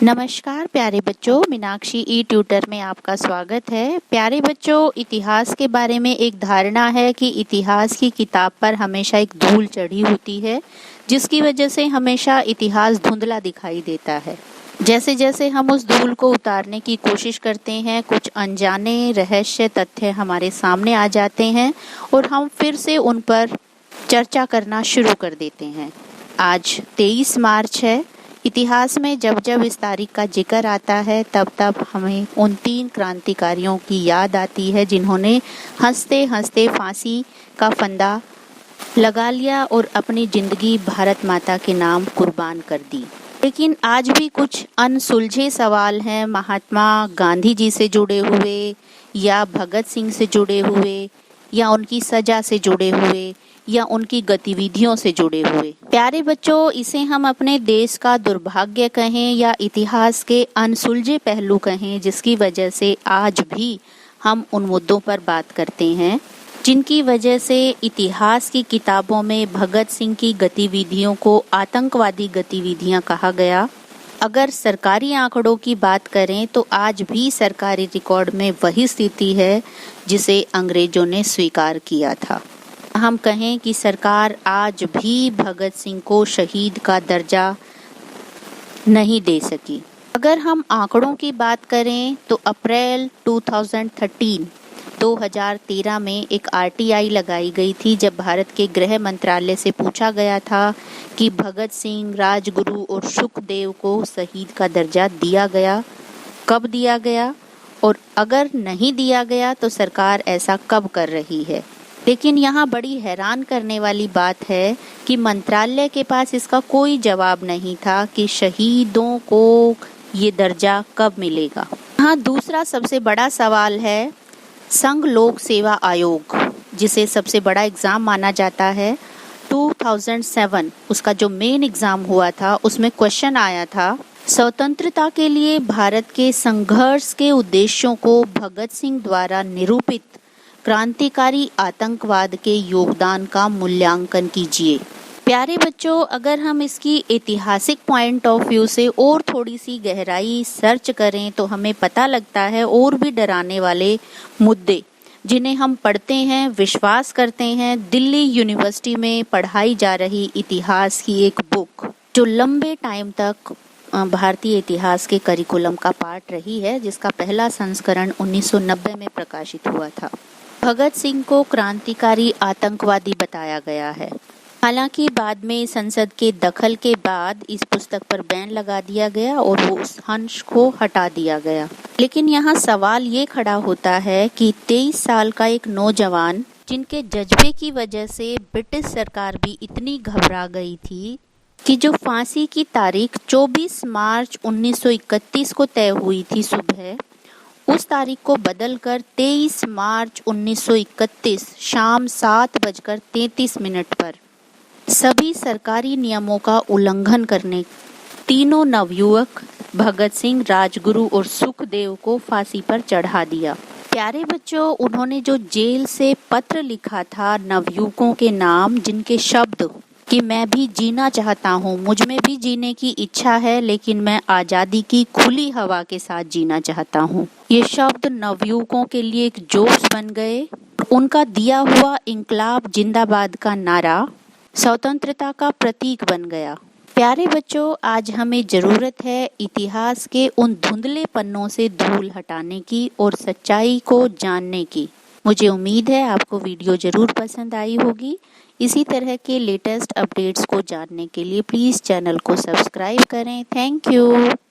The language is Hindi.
नमस्कार प्यारे बच्चों, मीनाक्षी ई ट्यूटर में आपका स्वागत है। प्यारे बच्चों, इतिहास के बारे में एक धारणा है कि इतिहास की किताब पर हमेशा एक धूल चढ़ी होती है, जिसकी वजह से हमेशा इतिहास धुंधला दिखाई देता है। जैसे जैसे हम उस धूल को उतारने की कोशिश करते हैं, कुछ अनजाने रहस्य तथ्य हमारे सामने आ जाते हैं और हम फिर से उन पर चर्चा करना शुरू कर देते हैं। आज 23 मार्च है। इतिहास में जब जब इस तारीख का जिक्र आता है तब तब हमें उन 3 क्रांतिकारियों की याद आती है जिन्होंने हंसते हंसते फांसी का फंदा लगा लिया और अपनी जिंदगी भारत माता के नाम कुर्बान कर दी। लेकिन आज भी कुछ अनसुलझे सवाल हैं महात्मा गांधी जी से जुड़े हुए या भगत सिंह से जुड़े हुए या उनकी सजा से जुड़े हुए या उनकी गतिविधियों से जुड़े हुए। प्यारे बच्चों, इसे हम अपने देश का दुर्भाग्य कहें या इतिहास के अनसुलझे पहलू कहें, जिसकी वजह से आज भी हम उन मुद्दों पर बात करते हैं जिनकी वजह से इतिहास की किताबों में भगत सिंह की गतिविधियों को आतंकवादी गतिविधियां कहा गया। अगर सरकारी आंकड़ों की बात करें तो आज भी सरकारी रिकॉर्ड में वही स्थिति है जिसे अंग्रेजों ने स्वीकार किया था। हम कहें कि सरकार आज भी भगत सिंह को शहीद का दर्जा नहीं दे सकी। अगर हम आंकड़ों की बात करें तो अप्रैल 2013 में एक आरटीआई लगाई गई थी, जब भारत के गृह मंत्रालय से पूछा गया था कि भगत सिंह, राजगुरु और सुखदेव को शहीद का दर्जा दिया गया, कब दिया गया, और अगर नहीं दिया गया तो सरकार ऐसा कब कर रही है। लेकिन यहाँ बड़ी हैरान करने वाली बात है कि मंत्रालय के पास इसका कोई जवाब नहीं था कि शहीदों को ये दर्जा कब मिलेगा। यहाँ दूसरा सबसे बड़ा सवाल है संघ लोक सेवा आयोग, जिसे सबसे बड़ा एग्जाम माना जाता है। 2007 उसका जो मेन एग्जाम हुआ था, उसमें क्वेश्चन आया था, स्वतंत्रता के लिए भारत के संघर्ष के उद्देश्यों को भगत सिंह द्वारा निरूपित क्रांतिकारी आतंकवाद के योगदान का मूल्यांकन कीजिए। प्यारे बच्चों, अगर हम इसकी ऐतिहासिक पॉइंट ऑफ व्यू से और थोड़ी सी गहराई सर्च करें तो हमें पता लगता है और भी डराने वाले मुद्दे जिन्हें हम पढ़ते हैं, विश्वास करते हैं। दिल्ली यूनिवर्सिटी में पढ़ाई जा रही इतिहास की एक बुक जो लंबे टाइम तक भारतीय इतिहास के करिकुलम का पार्ट रही है, जिसका पहला संस्करण 1990 में प्रकाशित हुआ था, भगत सिंह को क्रांतिकारी आतंकवादी बताया गया है। हालांकि बाद में संसद के दखल के बाद इस पुस्तक पर बैन लगा दिया गया और वो उस अंश को हटा दिया गया। लेकिन यहाँ सवाल ये खड़ा होता है कि 23 साल का एक नौजवान, जिनके जज्बे की वजह से ब्रिटिश सरकार भी इतनी घबरा गई थी कि जो फांसी की तारीख 24 मार्च 1931 को तय हुई थी सुबह, उस तारीख को बदलकर 23 मार्च 1931 शाम 7:33 पर सभी सरकारी नियमों का उल्लंघन करने तीनों नवयुवक भगत सिंह, राजगुरु और सुखदेव को फांसी पर चढ़ा दिया। प्यारे बच्चों, उन्होंने जो जेल से पत्र लिखा था नवयुवकों के नाम, जिनके शब्द कि मैं भी जीना चाहता हूँ, मुझ में भी जीने की इच्छा है, लेकिन मैं आज़ादी की खुली हवा के साथ जीना चाहता हूँ, ये शब्द नवयुवकों के लिए एक जोश बन गए। उनका दिया हुआ इंकलाब जिंदाबाद का नारा स्वतंत्रता का प्रतीक बन गया। प्यारे बच्चों, आज हमें जरूरत है इतिहास के उन धुंधले पन्नों से धूल हटाने की और सच्चाई को जानने की। मुझे उम्मीद है आपको वीडियो जरूर पसंद आई होगी। इसी तरह के लेटेस्ट अपडेट्स को जानने के लिए प्लीज़ चैनल को सब्सक्राइब करें। Thank you.